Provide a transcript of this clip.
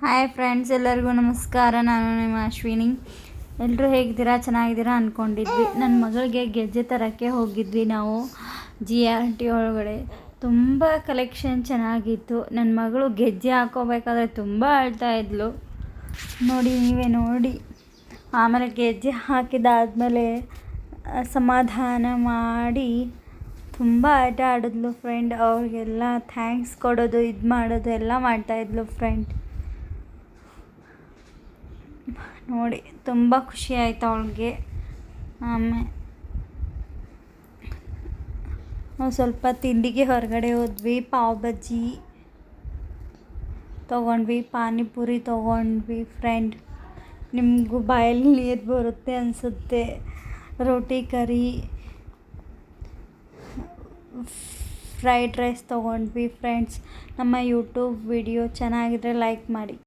Hi friends, ಎಲ್ಲರಿಗೂ ನಮಸ್ಕಾರ. ನಾನು ನಿಮ್ಮ ಅಶ್ವಿನಿ. ಎಲ್ಲರೂ ಹೇಗಿದ್ದೀರಾ? ಚೆನ್ನಾಗಿದ್ದೀರಾ ಅಂದ್ಕೊಂಡಿದ್ವಿ. ನನ್ನ ಮಗಳಿಗೆ ಗೆಜ್ಜೆ ತರೋಕ್ಕೆ ಹೋಗಿದ್ವಿ ನಾವು GRT ಒಳಗಡೆ. ತುಂಬ ಕಲೆಕ್ಷನ್ ಚೆನ್ನಾಗಿತ್ತು. ನನ್ನ ಮಗಳು ಗೆಜ್ಜೆ ಹಾಕೋಬೇಕಾದ್ರೆ ತುಂಬ ಅಳ್ತಾಯಿದ್ಲು. ನೋಡಿ, ನೀವೇ ನೋಡಿ. ಆಮೇಲೆ ಗೆಜ್ಜೆ ಹಾಕಿದಾದ್ಮೇಲೆ ಸಮಾಧಾನ ಮಾಡಿ ತುಂಬ ಆಟ ಆಡಿದ್ಲು ಫ್ರೆಂಡ್. ಅವ್ರಿಗೆಲ್ಲ ಥ್ಯಾಂಕ್ಸ್ ಕೊಡೋದು, ಇದು ಮಾಡೋದು ಎಲ್ಲ ಮಾಡ್ತಾಯಿದ್ಲು ಫ್ರೆಂಡ್. ನೋಡಿ, ತುಂಬ ಖುಷಿ ಆಯಿತು ಅವಳಿಗೆ. ಆಮೇಲೆ ನಾವು ಸ್ವಲ್ಪ ತಿಂಡಿಗೆ ಹೊರಗಡೆ ಹೋದ್ವಿ. ಪಾವ್ ಬಜ್ಜಿ ತೊಗೊಂಡ್ವಿ, ಪಾನಿಪುರಿ ತೊಗೊಂಡ್ವಿ ಫ್ರೆಂಡ್. ನಿಮಗೂ ಬಾಯಲ್ಲಿ ನೀರು ಬರುತ್ತೆ ಅನಿಸುತ್ತೆ. ರೋಟಿ ಕರಿ, ಫ್ರೈಡ್ ರೈಸ್ ತೊಗೊಂಡ್ವಿ ಫ್ರೆಂಡ್ಸ್. ನಮ್ಮ ಯೂಟ್ಯೂಬ್ ವಿಡಿಯೋ ಚೆನ್ನಾಗಿದ್ರೆ ಲೈಕ್ ಮಾಡಿ.